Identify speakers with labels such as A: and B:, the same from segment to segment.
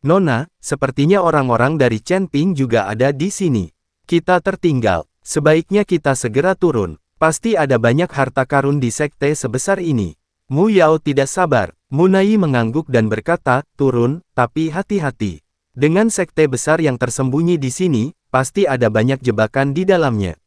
A: Nona, sepertinya orang-orang dari Chen Ping juga ada di sini. Kita tertinggal. Sebaiknya kita segera turun. Pasti ada banyak harta karun di sekte sebesar ini. Mu Yao tidak sabar. Munai mengangguk dan berkata, turun, tapi hati-hati. Dengan sekte besar yang tersembunyi di sini, pasti ada banyak jebakan di dalamnya.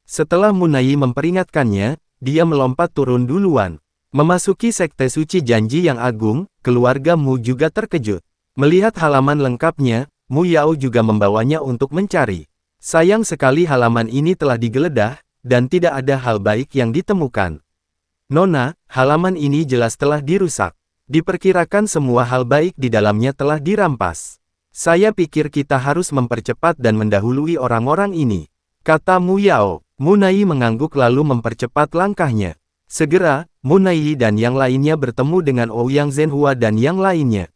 A: Setelah Munai memperingatkannya, dia melompat turun duluan. Memasuki sekte suci janji yang agung, keluarga Mu juga terkejut. Melihat halaman lengkapnya, Mu Yao juga membawanya untuk mencari. Sayang sekali halaman ini telah digeledah, dan tidak ada hal baik yang ditemukan. Nona, halaman ini jelas telah dirusak. Diperkirakan semua hal baik di dalamnya telah dirampas. Saya pikir kita harus mempercepat dan mendahului orang-orang ini, kata Mu Yao. Munai mengangguk lalu mempercepat langkahnya. Segera, Munai dan yang lainnya bertemu dengan Ouyang Zhenhua dan yang lainnya.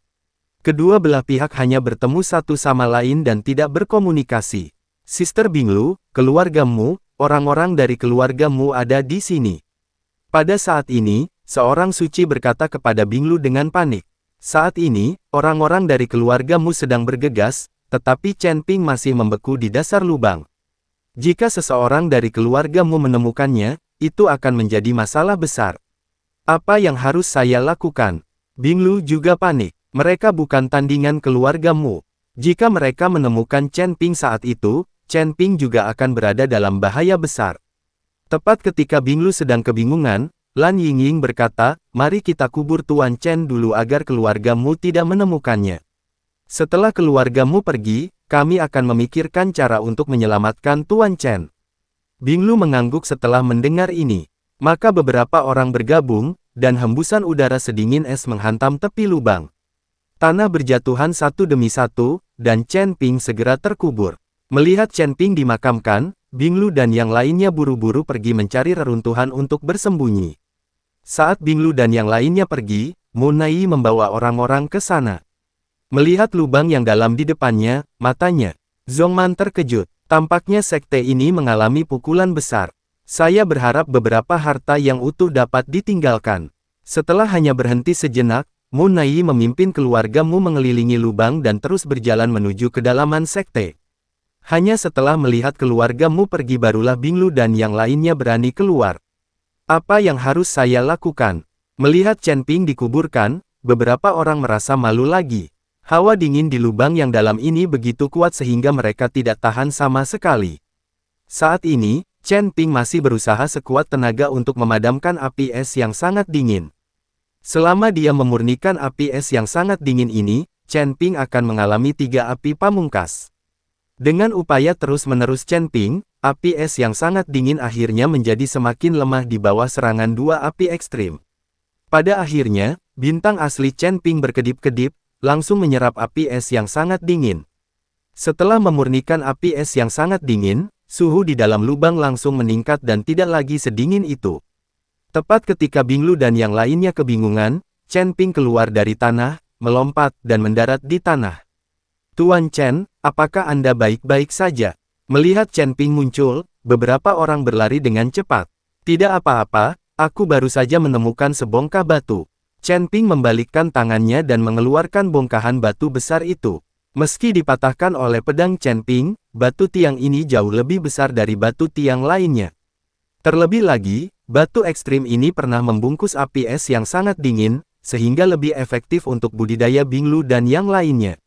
A: Kedua belah pihak hanya bertemu satu sama lain dan tidak berkomunikasi. Sister Binglu, keluargamu, orang-orang dari keluargamu ada di sini. Pada saat ini, seorang suci berkata kepada Binglu dengan panik. Saat ini, orang-orang dari keluargamu sedang bergegas, tetapi Chen Ping masih membeku di dasar lubang. Jika seseorang dari keluargamu menemukannya, itu akan menjadi masalah besar. Apa yang harus saya lakukan? Binglu juga panik. Mereka bukan tandingan keluargamu. Jika mereka menemukan Chen Ping saat itu, Chen Ping juga akan berada dalam bahaya besar. Tepat ketika Binglu sedang kebingungan, Lan Yingying berkata, mari kita kubur Tuan Chen dulu agar keluargamu tidak menemukannya. Setelah keluargamu pergi, kami akan memikirkan cara untuk menyelamatkan Tuan Chen. Binglu mengangguk setelah mendengar ini. Maka beberapa orang bergabung, dan hembusan udara sedingin es menghantam tepi lubang. Tanah berjatuhan satu demi satu, dan Chen Ping segera terkubur. Melihat Chen Ping dimakamkan, Binglu dan yang lainnya buru-buru pergi mencari reruntuhan untuk bersembunyi. Saat Binglu dan yang lainnya pergi, Munai membawa orang-orang ke sana. Melihat lubang yang dalam di depannya, matanya Zongman terkejut. Tampaknya sekte ini mengalami pukulan besar. Saya berharap beberapa harta yang utuh dapat ditinggalkan. Setelah hanya berhenti sejenak, Munai memimpin keluargamu mengelilingi lubang dan terus berjalan menuju kedalaman sekte. Hanya setelah melihat keluargamu pergi barulah Binglu dan yang lainnya berani keluar. Apa yang harus saya lakukan? Melihat Chen Ping dikuburkan, beberapa orang merasa malu lagi. Hawa dingin di lubang yang dalam ini begitu kuat sehingga mereka tidak tahan sama sekali. Saat ini, Chen Ping masih berusaha sekuat tenaga untuk memadamkan api es yang sangat dingin. Selama dia memurnikan api es yang sangat dingin ini, Chen Ping akan mengalami 3 api pamungkas. Dengan upaya terus-menerus Chen Ping, api es yang sangat dingin akhirnya menjadi semakin lemah di bawah serangan 2 api ekstrim. Pada akhirnya, bintang asli Chen Ping berkedip-kedip, langsung menyerap api es yang sangat dingin. Setelah memurnikan api es yang sangat dingin, suhu di dalam lubang langsung meningkat dan tidak lagi sedingin itu. Tepat ketika Binglu dan yang lainnya kebingungan, Chen Ping keluar dari tanah, melompat, dan mendarat di tanah. Tuan Chen, apakah Anda baik-baik saja? Melihat Chen Ping muncul, beberapa orang berlari dengan cepat. Tidak apa-apa, aku baru saja menemukan sebongkah batu. Chen Ping membalikkan tangannya dan mengeluarkan bongkahan batu besar itu. Meski dipatahkan oleh pedang Chen Ping, batu tiang ini jauh lebih besar dari batu tiang lainnya. Terlebih lagi, batu ekstrim ini pernah membungkus api es yang sangat dingin, sehingga lebih efektif untuk budidaya Binglu dan yang lainnya.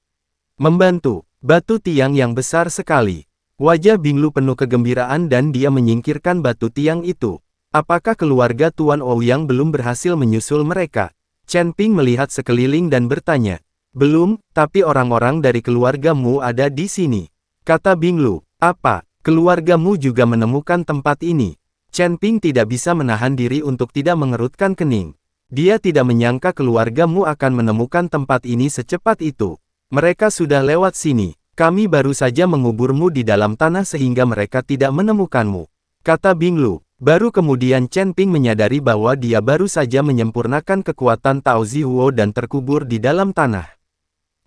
A: Membantu, batu tiang yang besar sekali. Wajah Binglu penuh kegembiraan dan dia menyingkirkan batu tiang itu. Apakah keluarga Tuan Ouyang belum berhasil menyusul mereka? Chen Ping melihat sekeliling dan bertanya. Belum, tapi orang-orang dari keluargamu ada di sini. Kata Binglu. Apa, keluargamu juga menemukan tempat ini? Chen Ping tidak bisa menahan diri untuk tidak mengerutkan kening. Dia tidak menyangka keluargamu akan menemukan tempat ini secepat itu. Mereka sudah lewat sini. Kami baru saja menguburmu di dalam tanah sehingga mereka tidak menemukanmu. Kata Binglu. Baru kemudian Chen Ping menyadari bahwa dia baru saja menyempurnakan kekuatan Tao Zihuo dan terkubur di dalam tanah.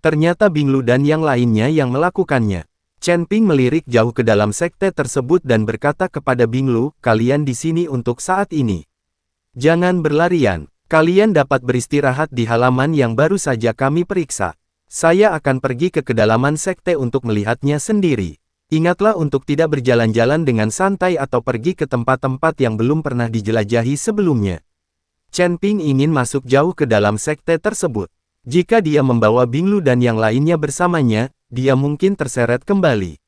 A: Ternyata Binglu dan yang lainnya yang melakukannya. Chen Ping melirik jauh ke dalam sekte tersebut dan berkata kepada Binglu, kalian di sini untuk saat ini. Jangan berlarian, kalian dapat beristirahat di halaman yang baru saja kami periksa. Saya akan pergi ke kedalaman sekte untuk melihatnya sendiri. Ingatlah untuk tidak berjalan-jalan dengan santai atau pergi ke tempat-tempat yang belum pernah dijelajahi sebelumnya. Chen Ping ingin masuk jauh ke dalam sekte tersebut. Jika dia membawa Binglu dan yang lainnya bersamanya, dia mungkin terseret kembali.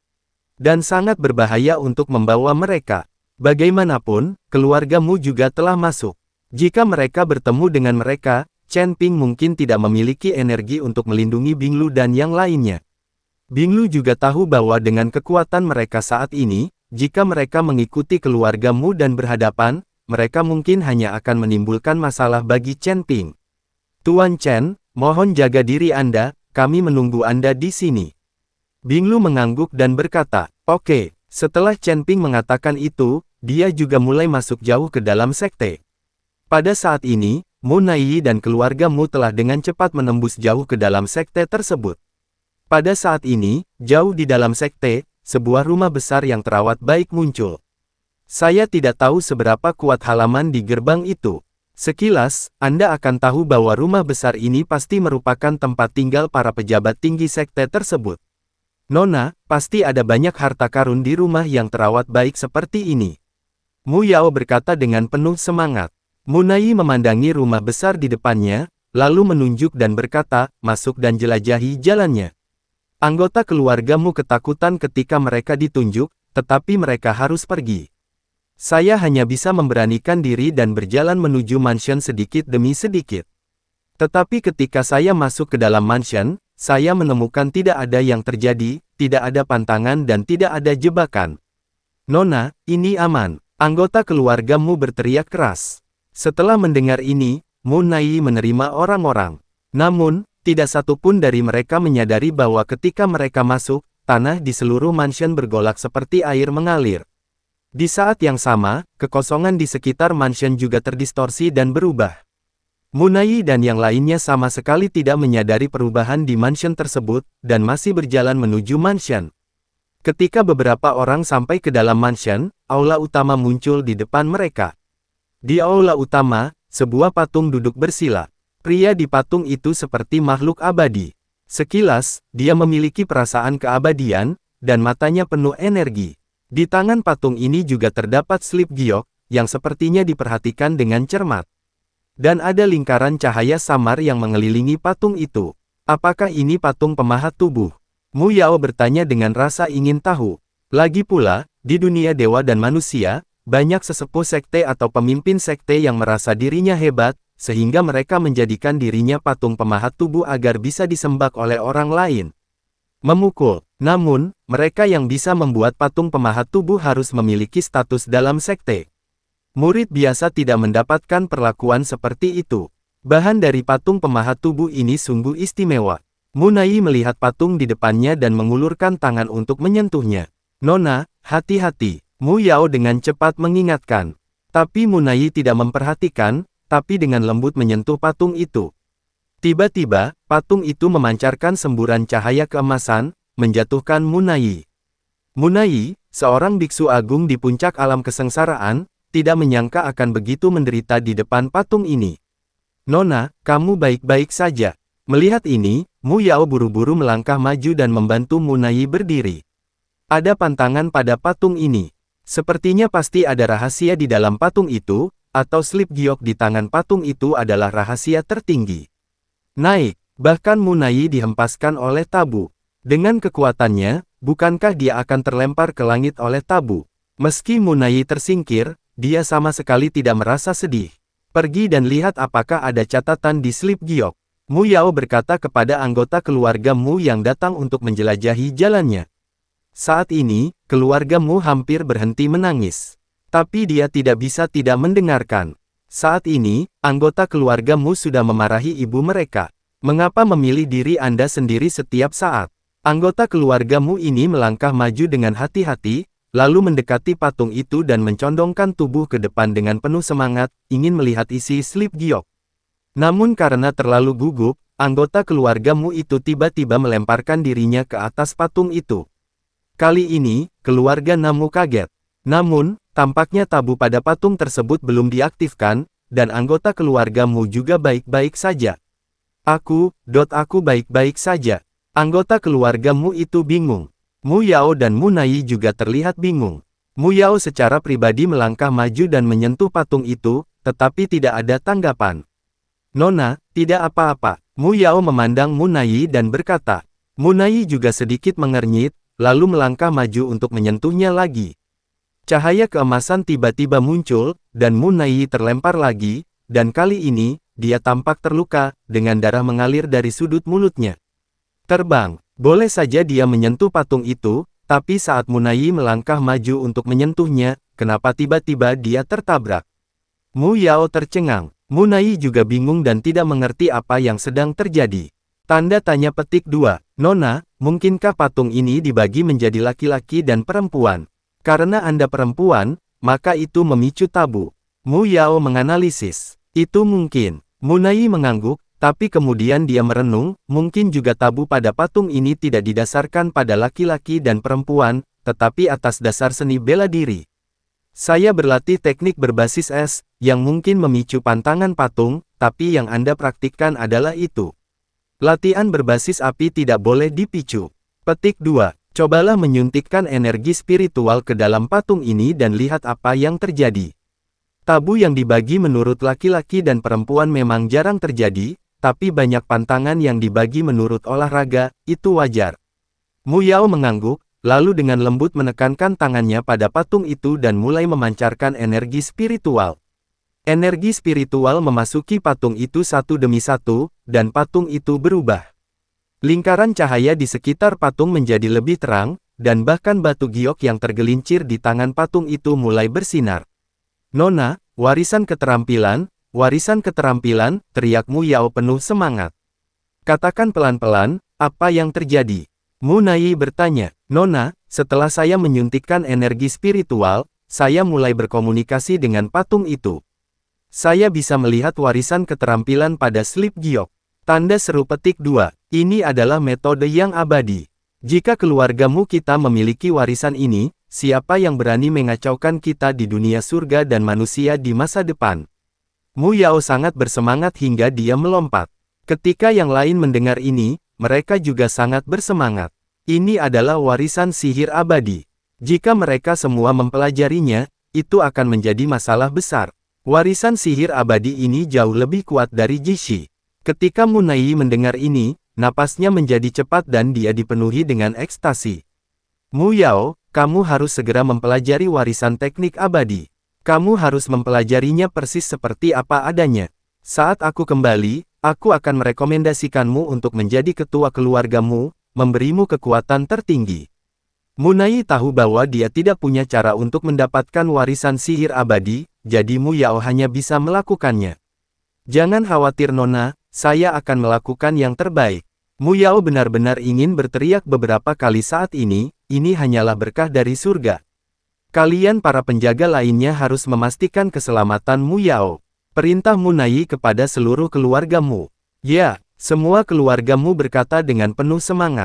A: Dan sangat berbahaya untuk membawa mereka. Bagaimanapun, keluargamu juga telah masuk. Jika mereka bertemu dengan mereka, Chen Ping mungkin tidak memiliki energi untuk melindungi Binglu dan yang lainnya. Binglu juga tahu bahwa dengan kekuatan mereka saat ini, jika mereka mengikuti keluargamu dan berhadapan, mereka mungkin hanya akan menimbulkan masalah bagi Chen Ping. Tuan Chen, mohon jaga diri Anda, kami menunggu Anda di sini. Binglu mengangguk dan berkata, "Oke." Setelah Chen Ping mengatakan itu, dia juga mulai masuk jauh ke dalam sekte. Pada saat ini, Mu Naiyi dan keluargamu telah dengan cepat menembus jauh ke dalam sekte tersebut. Pada saat ini, jauh di dalam sekte, sebuah rumah besar yang terawat baik muncul. Saya tidak tahu seberapa kuat halaman di gerbang itu. Sekilas, Anda akan tahu bahwa rumah besar ini pasti merupakan tempat tinggal para pejabat tinggi sekte tersebut. Nona, pasti ada banyak harta karun di rumah yang terawat baik seperti ini. Mu Yao berkata dengan penuh semangat. Mu Naiyi memandangi rumah besar di depannya, lalu menunjuk dan berkata, "Masuk dan jelajahi jalannya." Anggota keluargamu ketakutan ketika mereka ditunjuk, tetapi mereka harus pergi. Saya hanya bisa memberanikan diri dan berjalan menuju mansion sedikit demi sedikit. Tetapi ketika saya masuk ke dalam mansion, saya menemukan tidak ada yang terjadi, tidak ada pantangan dan tidak ada jebakan. "Nona, ini aman." Anggota keluargamu berteriak keras. Setelah mendengar ini, Mu Naiyi menerima orang-orang. Namun, tidak satu pun dari mereka menyadari bahwa ketika mereka masuk, tanah di seluruh mansion bergolak seperti air mengalir. Di saat yang sama, kekosongan di sekitar mansion juga terdistorsi dan berubah. Mu Naiyi dan yang lainnya sama sekali tidak menyadari perubahan di mansion tersebut, dan masih berjalan menuju mansion. Ketika beberapa orang sampai ke dalam mansion, aula utama muncul di depan mereka. Di aula utama, sebuah patung duduk bersila. Pria di patung itu seperti makhluk abadi. Sekilas, dia memiliki perasaan keabadian, dan matanya penuh energi. Di tangan patung ini juga terdapat slip giok, yang sepertinya diperhatikan dengan cermat. Dan ada lingkaran cahaya samar yang mengelilingi patung itu. Apakah ini patung pemahat tubuh? Mu Yao bertanya dengan rasa ingin tahu. Lagi pula, di dunia dewa dan manusia, banyak sesepuh sekte atau pemimpin sekte yang merasa dirinya hebat, sehingga mereka menjadikan dirinya patung pemahat tubuh agar bisa disembah oleh orang lain. Memukul. Namun, mereka yang bisa membuat patung pemahat tubuh harus memiliki status dalam sekte. Murid biasa tidak mendapatkan perlakuan seperti itu. Bahan dari patung pemahat tubuh ini sungguh istimewa. Mu Naiyi melihat patung di depannya dan mengulurkan tangan untuk menyentuhnya. "Nona, hati-hati." Mu Yao dengan cepat mengingatkan. Tapi Mu Naiyi tidak memperhatikan, tapi dengan lembut menyentuh patung itu. Tiba-tiba, patung itu memancarkan semburan cahaya keemasan, menjatuhkan Mu Naiyi. Mu Naiyi, seorang biksu agung di puncak alam kesengsaraan, tidak menyangka akan begitu menderita di depan patung ini. "Nona, kamu baik-baik saja." Melihat ini, Mu Yao buru-buru melangkah maju dan membantu Mu Naiyi berdiri. Ada pantangan pada patung ini. Sepertinya pasti ada rahasia di dalam patung itu, atau slip giok di tangan patung itu adalah rahasia tertinggi. Naik, bahkan Mu Naiyi dihempaskan oleh tabu. Dengan kekuatannya, bukankah dia akan terlempar ke langit oleh tabu? Meski Mu Naiyi tersingkir, dia sama sekali tidak merasa sedih. "Pergi dan lihat apakah ada catatan di slip giok." Mu Yao berkata kepada anggota keluarga Mu yang datang untuk menjelajahi jalannya. Saat ini, keluarga Mu hampir berhenti menangis. Tapi dia tidak bisa tidak mendengarkan. Saat ini, anggota keluarga Mu sudah memarahi ibu mereka. "Mengapa memilih diri Anda sendiri setiap saat?" Anggota keluarga Mu ini melangkah maju dengan hati-hati, lalu mendekati patung itu dan mencondongkan tubuh ke depan dengan penuh semangat, ingin melihat isi slip giok. Namun karena terlalu gugup, anggota keluarga Mu itu tiba-tiba melemparkan dirinya ke atas patung itu. Kali ini, keluarga Namu kaget. Namun, tampaknya tabu pada patung tersebut belum diaktifkan, dan anggota keluarga Mu juga baik-baik saja. Aku baik-baik saja. Anggota keluargamu itu bingung. Mu Yao dan Mu Nai juga terlihat bingung. Mu Yao secara pribadi melangkah maju dan menyentuh patung itu, tetapi tidak ada tanggapan. Nona, tidak apa-apa. Mu Yao memandang Mu Nai dan berkata. Mu Nai juga sedikit mengernyit, lalu melangkah maju untuk menyentuhnya lagi. Cahaya keemasan tiba-tiba muncul, dan Mu Nai terlempar lagi, dan kali ini, dia tampak terluka, dengan darah mengalir dari sudut mulutnya. Terbang, boleh saja dia menyentuh patung itu, tapi saat Mu Nai melangkah maju untuk menyentuhnya, kenapa tiba-tiba dia tertabrak? Mu Yao tercengang, Mu Nai juga bingung dan tidak mengerti apa yang sedang terjadi. Tanda tanya petik 2, Nona, mungkinkah patung ini dibagi menjadi laki-laki dan perempuan? Karena Anda perempuan, maka itu memicu tabu. Mu Yao menganalisis. Itu mungkin. Mu Nai mengangguk, tapi kemudian dia merenung, mungkin juga tabu pada patung ini tidak didasarkan pada laki-laki dan perempuan, tetapi atas dasar seni bela diri. Saya berlatih teknik berbasis es, yang mungkin memicu pantangan patung, tapi yang Anda praktikkan adalah itu. Latihan berbasis api tidak boleh dipicu. Petik 2. Cobalah menyuntikkan energi spiritual ke dalam patung ini dan lihat apa yang terjadi. Tabu yang dibagi menurut laki-laki dan perempuan memang jarang terjadi, tapi banyak pantangan yang dibagi menurut olahraga, itu wajar. Mu Yao mengangguk, lalu dengan lembut menekankan tangannya pada patung itu dan mulai memancarkan energi spiritual. Energi spiritual memasuki patung itu satu demi satu, dan patung itu berubah. Lingkaran cahaya di sekitar patung menjadi lebih terang, dan bahkan batu giok yang tergelincir di tangan patung itu mulai bersinar. Nona, warisan keterampilan, teriak Mu Yao penuh semangat. Katakan pelan-pelan, apa yang terjadi? Mu Nai bertanya, Nona, setelah saya menyuntikkan energi spiritual, saya mulai berkomunikasi dengan patung itu. Saya bisa melihat warisan keterampilan pada slip giok. Tanda seru petik 2, ini adalah metode yang abadi. Jika keluargamu kita memiliki warisan ini, siapa yang berani mengacaukan kita di dunia surga dan manusia di masa depan? Mu Yao sangat bersemangat hingga dia melompat. Ketika yang lain mendengar ini, mereka juga sangat bersemangat. Ini adalah warisan sihir abadi. Jika mereka semua mempelajarinya, itu akan menjadi masalah besar. Warisan sihir abadi ini jauh lebih kuat dari Jishi. Ketika Mu Nai mendengar ini, napasnya menjadi cepat dan dia dipenuhi dengan ekstasi. Mu Yao, kamu harus segera mempelajari warisan teknik abadi. Kamu harus mempelajarinya persis seperti apa adanya. Saat aku kembali, aku akan merekomendasikanmu untuk menjadi ketua keluargamu, memberimu kekuatan tertinggi. Mu Nai tahu bahwa dia tidak punya cara untuk mendapatkan warisan sihir abadi, jadi Mu Yao hanya bisa melakukannya. Jangan khawatir Nona, saya akan melakukan yang terbaik. Mu Yao benar-benar ingin berteriak beberapa kali saat ini hanyalah berkah dari surga. Kalian para penjaga lainnya harus memastikan keselamatan Mu Yao. Perintah Mu Nai kepada seluruh keluargamu. Ya, semua keluargamu berkata dengan penuh semangat.